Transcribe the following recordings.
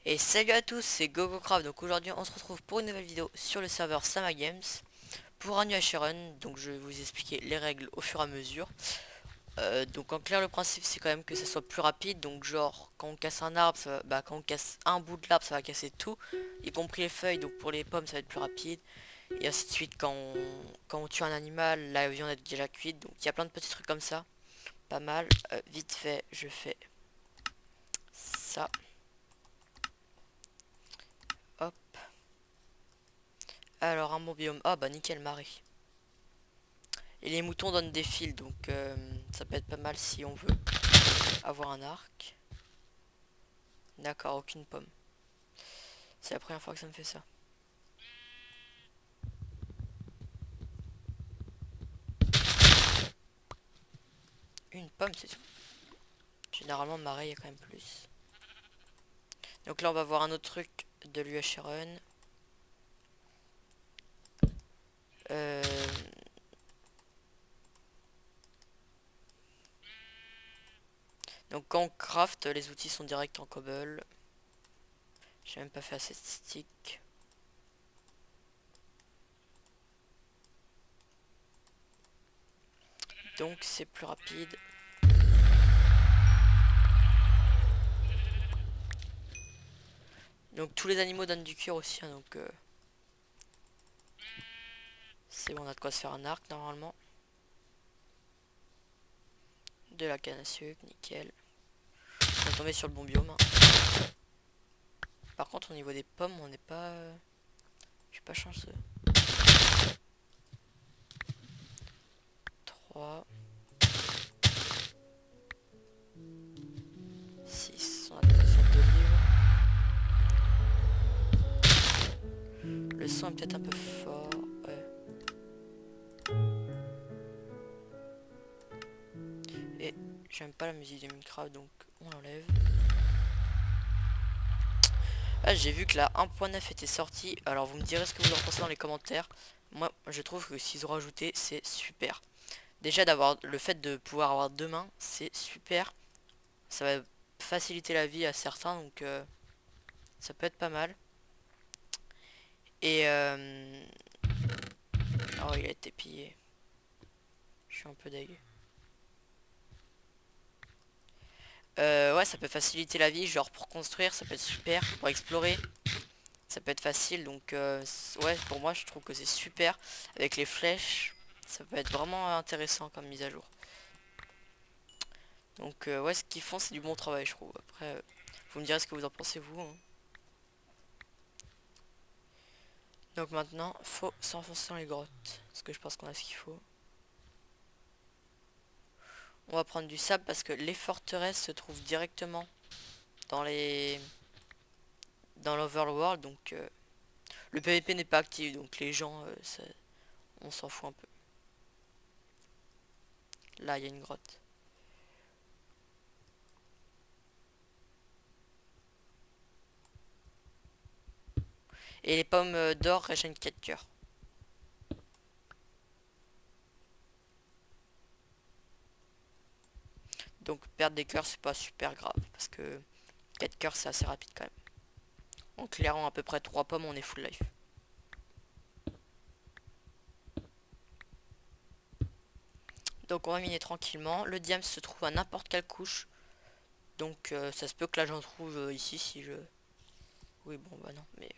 Et salut à tous, c'est GoGoCraft. Donc aujourd'hui on se retrouve pour une nouvelle vidéo sur le serveur Sama Games pour un UHC Run. Donc je vais vous expliquer les règles au fur et à mesure. Donc en clair le principe c'est quand même que ça soit plus rapide. Donc genre quand on casse un arbre, quand on casse un bout de l'arbre ça va casser tout, y compris les feuilles. Donc pour les pommes ça va être plus rapide. Et ainsi de suite quand on tue un animal, la viande est déjà cuite. Donc il y a plein de petits trucs comme ça. Pas mal. Vite fait je fais ça. Hop. Alors un bon biome. Ah bah nickel Marie. Et les moutons donnent des fils, donc ça peut être pas mal si on veut avoir un arc. D'accord, aucune pomme. C'est la première fois que ça me fait ça. Une pomme, c'est tout. Généralement, marais, il y a quand même plus. Donc là, on va voir un autre truc de l'UHC Run. Euh... Donc quand on craft, les outils sont directs en cobble. J'ai même pas fait assez de stick. Donc c'est plus rapide. Donc tous les animaux donnent du cuir aussi, hein, donc c'est bon, on a de quoi se faire un arc normalement. De la canne à sucre, nickel. On est tombé sur le bon biome. Hein. Par contre au niveau des pommes, on n'est pas... Je suis pas chanceux. 3 6, on a besoin de 2 livres. Le son est peut-être un peu fort. Ouais. Et j'aime pas la musique de Minecraft, donc on l'enlève. Ah, j'ai vu que la 1.9 était sortie. Alors vous me direz ce que vous en pensez dans les commentaires. Moi je trouve que s'ils ont rajouté, c'est super. Déjà d'avoir le fait de pouvoir avoir deux mains, c'est super. Ça va faciliter la vie à certains, donc ça peut être pas mal. Et oh, il a été pillé. Je suis un peu dégueu. Ouais, ça peut faciliter la vie, genre pour construire, ça peut être super. Pour explorer, ça peut être facile. Donc ouais, pour moi, je trouve que c'est super. Avec les flèches, ça peut être vraiment intéressant comme mise à jour. Donc ouais, ce qu'ils font, c'est du bon travail, je trouve. Après, vous me direz ce que vous en pensez, vous. Hein. Donc maintenant, faut s'enfoncer dans les grottes. Parce que je pense qu'on a ce qu'il faut. On va prendre du sable parce que les forteresses se trouvent directement dans les... dans l'Overworld. Donc le PVP n'est pas actif. Donc les gens, on s'en fout un peu. Là, il y a une grotte. Et les pommes d'or régènent 4 cœurs. Donc perdre des cœurs, c'est pas super grave. Parce que 4 cœurs, c'est assez rapide quand même. En clairant à peu près 3 pommes, on est full life. Donc on va miner tranquillement. Le diamant se trouve à n'importe quelle couche. Donc ça se peut que là j'en trouve ici si je... Oui bon bah non mais...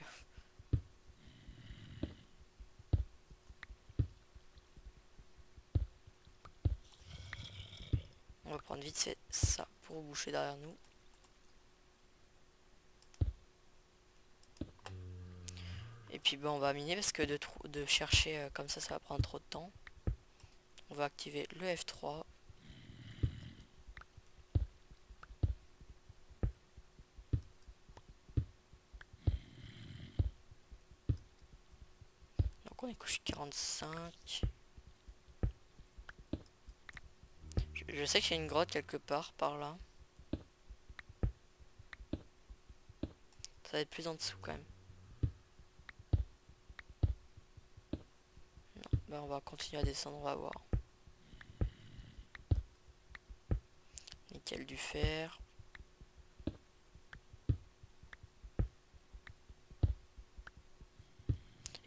On va prendre vite fait ça pour boucher derrière nous. Et puis ben on va miner parce que de chercher comme ça va prendre trop de temps. On va activer le F3. Donc on est couche 45. Je sais qu'il y a une grotte quelque part par là. Ça va être plus en dessous quand même. Non, ben on va continuer à descendre, on va voir. Nickel du fer.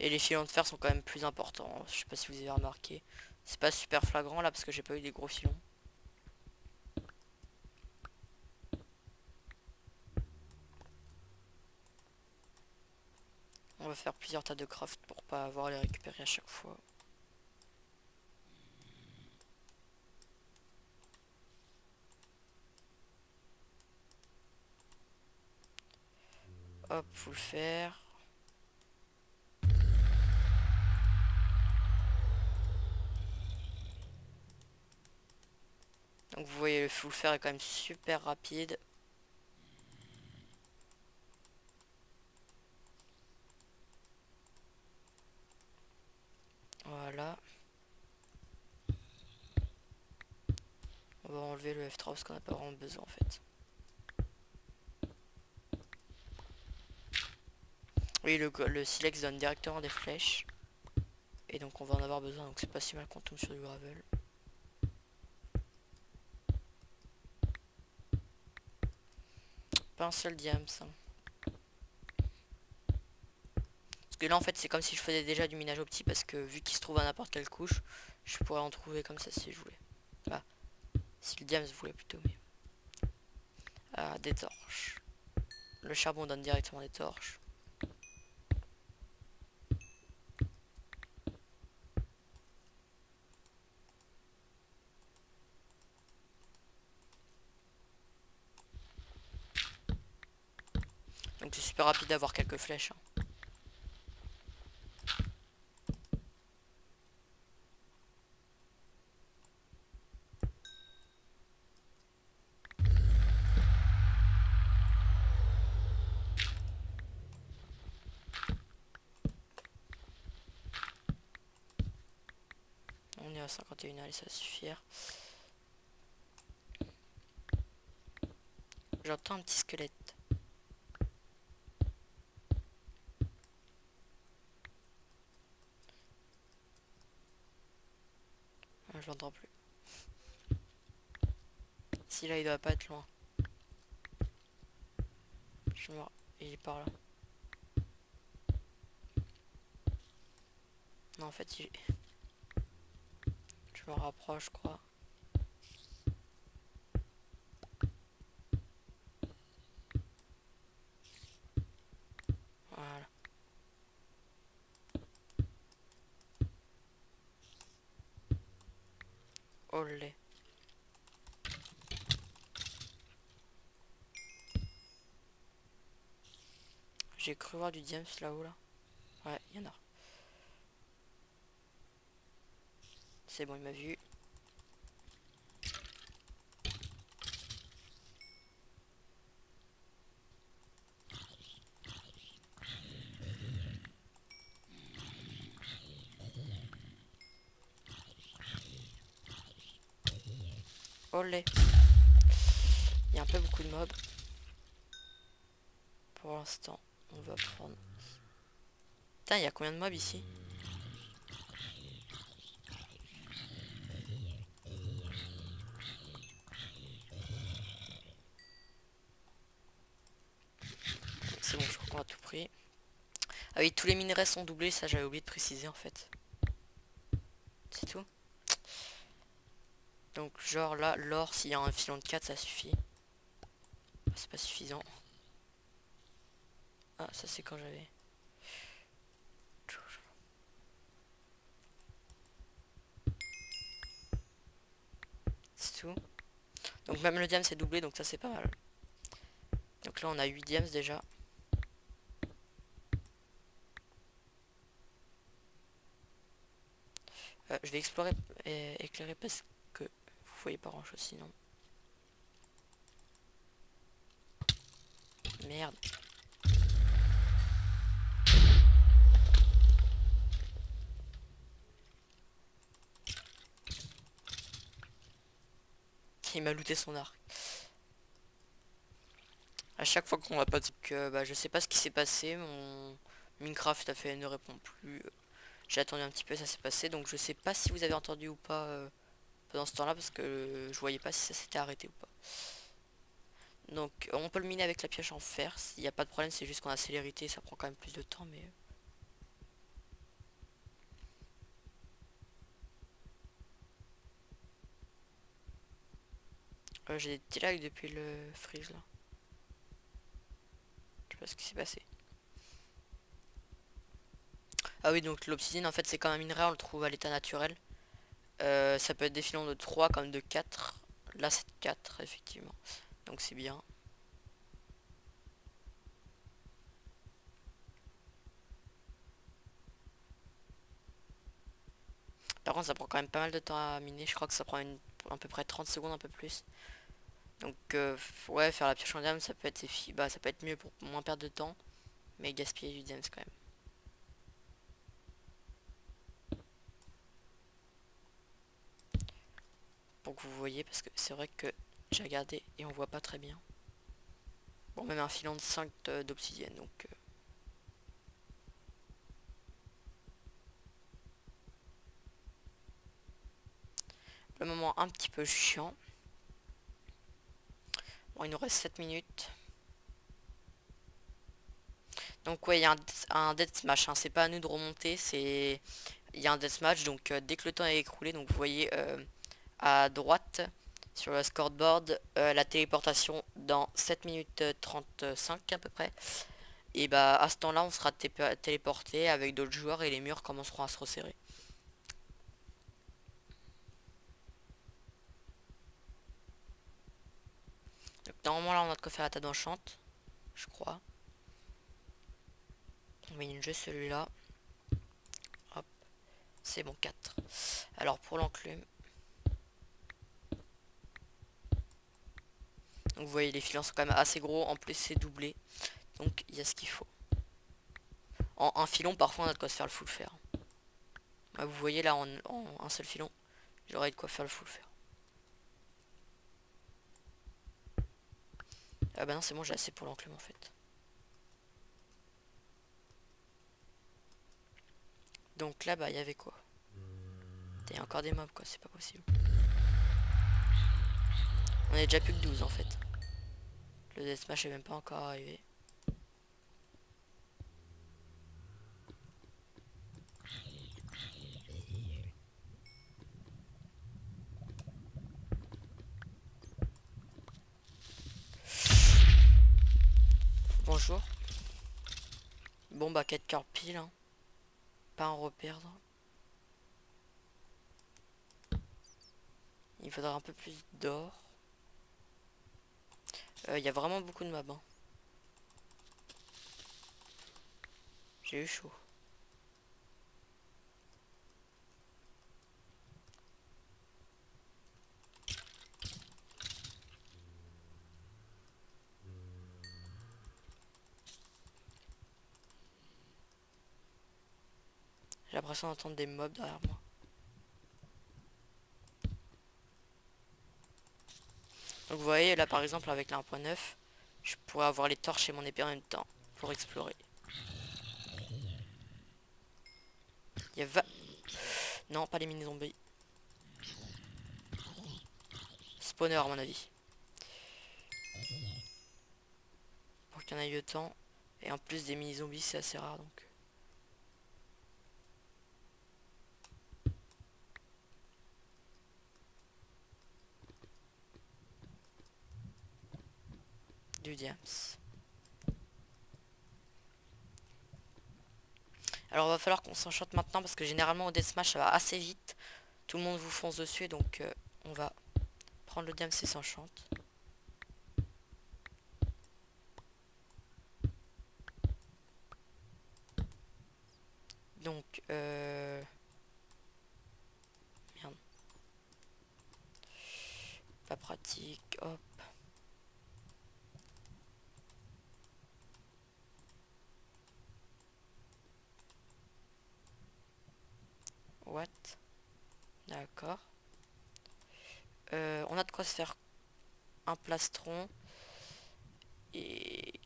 Et les filons de fer sont quand même plus importants. Je sais pas si vous avez remarqué. C'est pas super flagrant là parce que j'ai pas eu des gros filons. On va faire plusieurs tas de craft pour pas avoir à les récupérer à chaque fois. Hop, faut le faire. Donc vous voyez, le full fer est quand même super rapide. Voilà. On va enlever le F3 parce qu'on n'a pas vraiment besoin en fait. Oui, le silex donne directement des flèches. Et donc on va en avoir besoin, donc c'est pas si mal qu'on tombe sur du gravel. Pas un seul diams. Hein. Parce que là en fait c'est comme si je faisais déjà du minage au petit parce que vu qu'il se trouve à n'importe quelle couche, je pourrais en trouver comme ça si je voulais. Bah, si le diams voulait plutôt, mais... Ah, des torches. Le charbon donne directement des torches. Donc c'est super rapide d'avoir quelques flèches. Hein. On est à 51, allez ça va suffire. J'entends un petit squelette. Ah, je l'entends plus. Si là il doit pas être loin. Je me... Il est par là. Non en fait il est... Je me rapproche je crois. Voilà. Olé. J'ai cru voir du diams là-haut là. Ouais, il y en a. C'est bon, il m'a vu. Olé. Il y a un peu beaucoup de mobs. Pour l'instant, on va prendre... Putain, il y a combien de mobs ici? C'est bon, je crois qu'on a tout pris. Ah oui, tous les minerais sont doublés, ça j'avais oublié de préciser en fait. C'est tout. Donc genre là, l'or, s'il y a un filon de 4, ça suffit. C'est pas suffisant. Ah, ça c'est quand j'avais... C'est tout. Donc même le diam c'est doublé, donc ça c'est pas mal. Donc là on a 8 diams déjà. Je vais explorer et éclairer parce que vous voyez pas grand chose sinon. Merde. Il m'a looté son arc. À chaque fois qu'on va pas que bah, je sais pas ce qui s'est passé, mon Minecraft a fait ne répond plus. J'ai attendu un petit peu, ça s'est passé, donc je sais pas si vous avez entendu ou pas pendant ce temps-là parce que je voyais pas si ça s'était arrêté ou pas. Donc on peut le miner avec la pioche en fer, s'il n'y a pas de problème, c'est juste qu'on a célérité, ça prend quand même plus de temps, mais... J'ai des petits lags depuis le freeze là. Je sais pas ce qui s'est passé. Ah oui, donc l'obsidienne en fait c'est comme un minerai, on le trouve à l'état naturel. Ça peut être des filons de 3 comme de 4. Là c'est de 4 effectivement. Donc c'est bien. Par contre ça prend quand même pas mal de temps à miner. Je crois que ça prend à peu près 30 secondes, un peu plus. Donc ouais, faire la pioche en diamant ça peut être ça peut être mieux pour moins perdre de temps. Mais gaspiller du diamant quand même. Pour que vous voyez, parce que c'est vrai que j'ai regardé et on voit pas très bien. Bon, même un filon de 5 d'obsidienne, donc... le moment un petit peu chiant. Bon, il nous reste 7 minutes. Donc ouais, il y a un deathmatch, hein. C'est pas à nous de remonter, c'est... Il y a un deathmatch, donc dès que le temps est écroulé, donc vous voyez à droite, sur le scoreboard, la téléportation dans 7 minutes 35 à peu près. Et bah à ce temps-là, on sera téléporté avec d'autres joueurs et les murs commenceront à se resserrer. Donc normalement là, on a de quoi faire la table enchante, je crois. On met une jeu celui-là. Hop, c'est bon 4. Alors pour l'enclume. Donc vous voyez les filons sont quand même assez gros, en plus c'est doublé. Donc il y a ce qu'il faut. En un filon parfois on a de quoi se faire le full fer. Vous voyez là en un seul filon, j'aurais de quoi faire le full fer. Ah bah non c'est bon, j'ai assez pour l'enclume en fait. Donc là bah il y avait quoi? Il y a encore des mobs quoi, c'est pas possible. On est déjà plus que 12 en fait. Le deathmatch est même pas encore arrivé. Bonjour. Bon bah 4 cœurs pile, hein. Pas en reperdre. Il faudra un peu plus d'or. Il y a vraiment beaucoup de mobs, hein. J'ai eu chaud. J'ai l'impression d'entendre des mobs derrière moi. Donc vous voyez là par exemple avec la 1.9, je pourrais avoir les torches et mon épée en même temps pour explorer. Il y a Non, pas les mini zombies. Spawner à mon avis. Pour qu'il y en ait autant. Et en plus des mini zombies c'est assez rare donc. Du diams. Alors il va falloir qu'on s'enchante maintenant parce que généralement au deathmatch ça va assez vite. Tout le monde vous fonce dessus donc on va prendre le diams et s'enchante. Donc merde. Pas pratique, hop. What? D'accord. On a de quoi se faire un plastron. Et...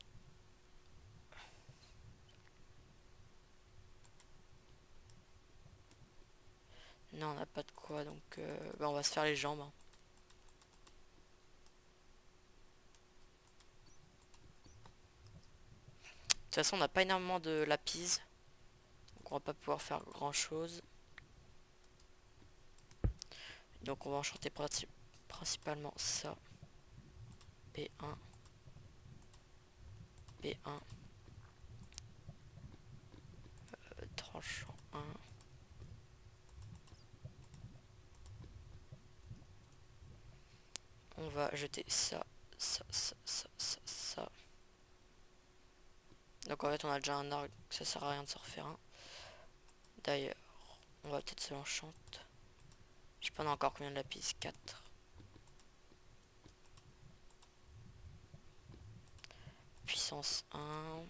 non, on n'a pas de quoi, donc bah, on va se faire les jambes, hein. De toute façon, on n'a pas énormément de lapis. Donc on va pas pouvoir faire grand chose. Donc on va enchanter principalement ça. P1. P1. Tranchant 1. On va jeter ça. Donc en fait on a déjà un arc, ça sert à rien de se refaire un. D'ailleurs, on va peut-être se l'enchante. Je sais pas, on a encore combien de lapis? 4. Puissance 1.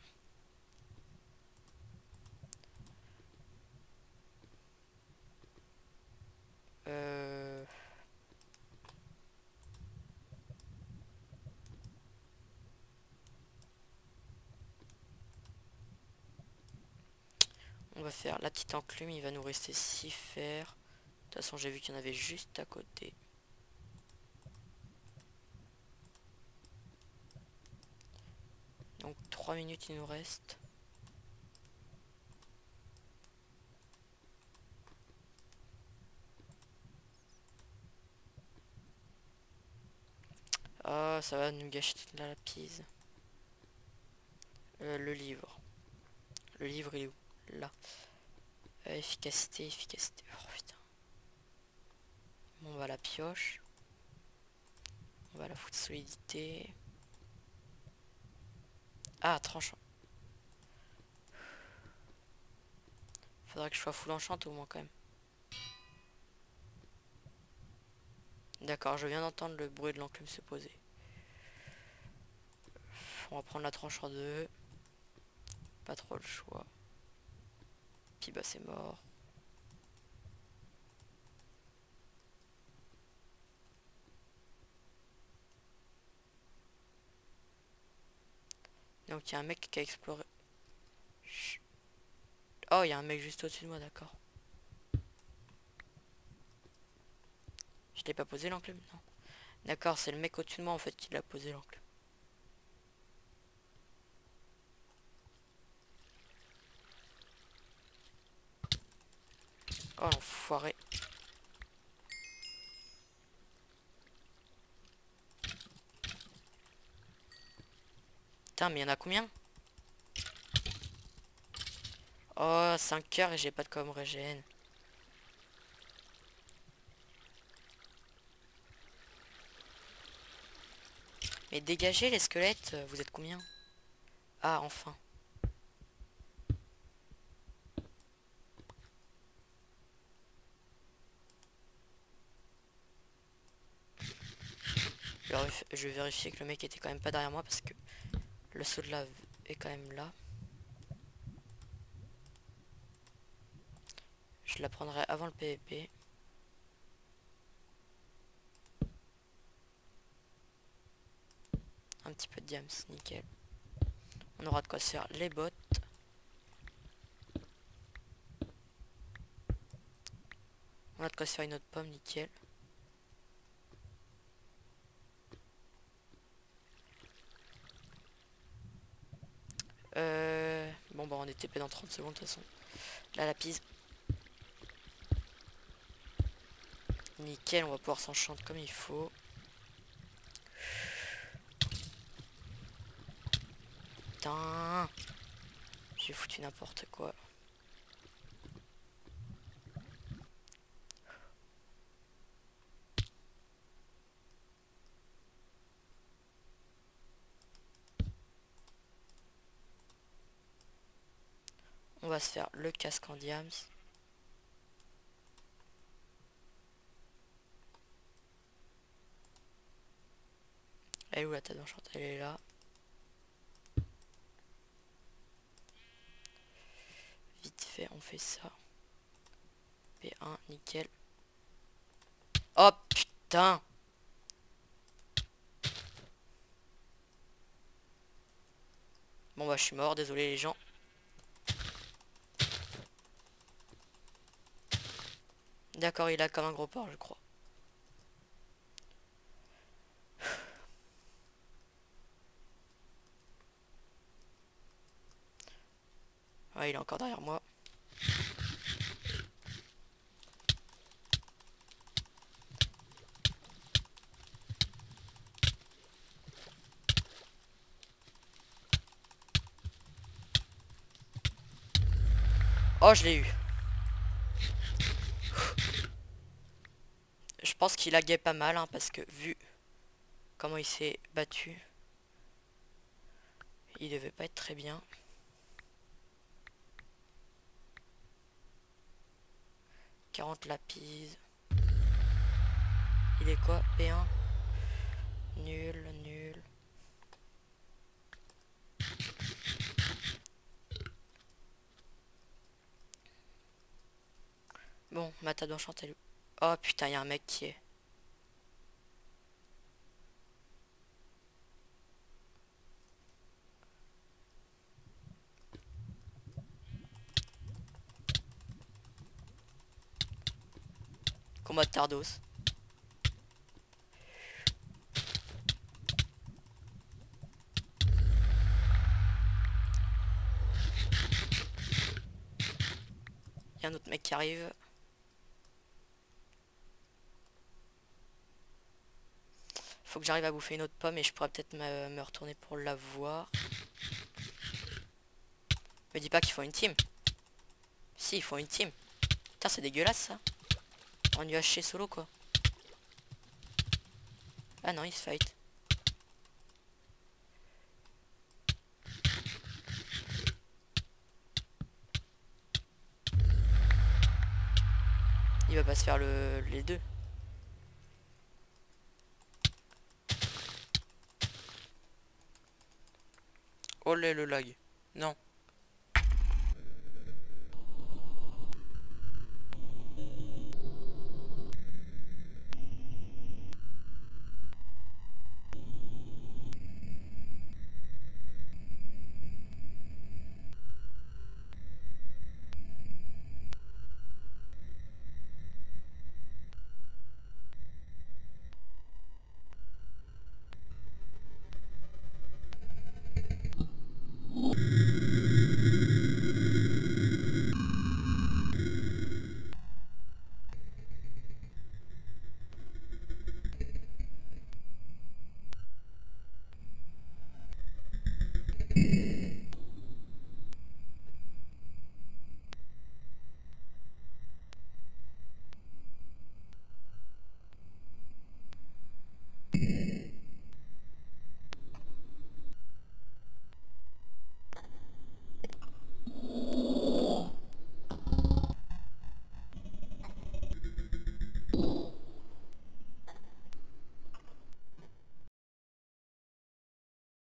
On va faire la petite enclume, il va nous rester 6 fers. De toute façon j'ai vu qu'il y en avait juste à côté. Donc 3 minutes il nous reste. Ah, ça va nous gâcher toute la lapise. Le livre. Le livre il est où? Là. Efficacité. Oh putain. Bon, on va la pioche. On va la foutre solidité. Ah, tranchant. Faudrait que je sois full enchant au moins quand même. D'accord, je viens d'entendre le bruit de l'enclume se poser. On va prendre la tranche en deux. Pas trop le choix. Puis bah c'est mort. Donc il y a un mec qui a exploré. Chut. Oh, il y a un mec juste au-dessus de moi, d'accord. Je l'ai pas posé l'enclume, non. D'accord, c'est le mec au-dessus de moi en fait qui l'a posé l'enclume. Oh l'enfoiré. Putain, mais il y en a combien? Oh, 5 cœurs et j'ai pas de com régène. Mais dégagez les squelettes, vous êtes combien? Ah, enfin. Je vais vérifier que le mec était quand même pas derrière moi parce que le saut de lave est quand même là. Je la prendrai avant le PVP. Un petit peu de diams, nickel. On aura de quoi se faire les bottes. On a de quoi se faire une autre pomme, nickel. Bon bah on est TP dans 30 secondes de toute façon. La lapise. Nickel, on va pouvoir s'enchanter comme il faut. Putain. J'ai foutu n'importe quoi. On va se faire le casque en diams. Elle est où la table d'enchante? Elle est là. Vite fait, on fait ça. P1, nickel. Oh putain! Bon bah je suis mort, désolé les gens. D'accord, il a comme un gros porc je crois. Ouais, il est encore derrière moi. Oh, je l'ai eu. Je pense qu'il laguait pas mal, hein, parce que vu comment il s'est battu, il devait pas être très bien. « 40 lapis. Il est quoi? P1. Nul, nul. Bon, ma table enchantée. Oh putain, il y a un mec qui est. Combat de Tardos. Il y a un autre mec qui arrive. Faut que j'arrive à bouffer une autre pomme et je pourrais peut-être me retourner pour la voir. Me dis pas qu'ils font une team. Si, ils font une team. Putain, c'est dégueulasse ça. En UHC solo quoi. Ah non, ils se fight. Il va pas se faire les deux. Oh là le lag. Non.